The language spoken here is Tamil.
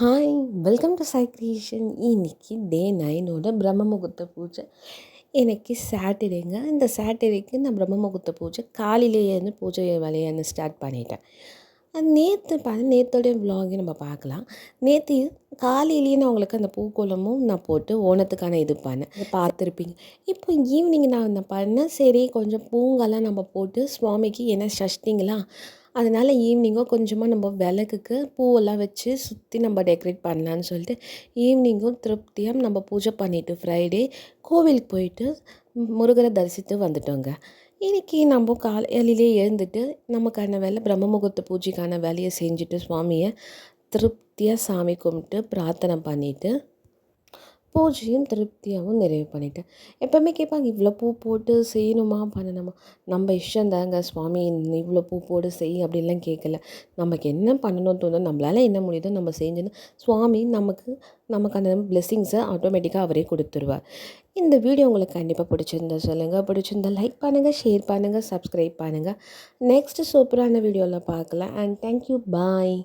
Hi, welcome to Sai creation. இன்னைக்கு டே 9ஓட பிரம்ம முகூர்த்த பூஜை. இன்னைக்கு சாட்டர்டேங்க. இந்த சாட்டர்டேக்கு நான் பிரம்ம முகூர்த்த பூஜை காலையிலேயே இருந்து பூஜை வேலையை நான் ஸ்டார்ட் பண்ணிட்டேன். நேற்றோடைய விலாகை நம்ம பார்க்கலாம். நேற்று காலையிலேயே நான் உங்களுக்கு அந்த பூக்கோலமும் நான் போட்டு ஓணத்துக்கான இது பண்ணேன், பார்த்துருப்பீங்க. இப்போ ஈவினிங் நான் என்ன பண்ணேன், சரி கொஞ்சம் பூங்கெல்லாம் நம்ம போட்டு சுவாமிக்கு ஏன்னா சஷ்டிங்களா, அதனால் ஈவினிங்கோ கொஞ்சமாக நம்ம விளக்குக்கு பூவெல்லாம் வச்சு சுற்றி நம்ம டெக்கரேட் பண்ணலான்னு சொல்லிட்டு ஈவினிங்கும் திருப்தியாக நம்ம பூஜை பண்ணிவிட்டு ஃப்ரைடே கோவிலுக்கு போயிட்டு முருகரை தரிசித்து வந்துட்டோங்க. இன்றைக்கி நம்ம காலையிலே எழுந்துட்டு நமக்கான வேலை பிரம்ம முகூர்த்த பூஜைக்கான வேலையை செஞ்சுட்டு சுவாமியை திருப்தியாக சாமி கும்பிட்டு பிரார்த்தனை பண்ணிவிட்டு பூஜையும் திருப்தியாகவும் நிறைவு பண்ணிட்டேன். எப்போவுமே கேட்பாங்க, இவ்வளோ பூ போட்டு செய்யணுமா பண்ணணுமா? நம்ம இஷ்டம் தாங்க சுவாமி, இவ்வளோ பூ போட்டு செய் அப்படின்லாம் கேட்கல. நமக்கு என்ன பண்ணணும்னு தோணும், நம்மளால் என்ன முடியுதோ நம்ம செஞ்சோன்னா சுவாமி நமக்கான பிளெஸ்ஸிங்ஸை ஆட்டோமேட்டிக்காக அவரே கொடுத்துருவார். இந்த வீடியோ உங்களுக்கு கண்டிப்பாக பிடிச்சிருந்தா சொல்லுங்கள். பிடிச்சிருந்தா லைக் பண்ணுங்கள், ஷேர் பண்ணுங்கள், சப்ஸ்கிரைப் பண்ணுங்கள். நெக்ஸ்ட்டு சூப்பரான வீடியோவில் பார்க்கலாம். And thank you, bye.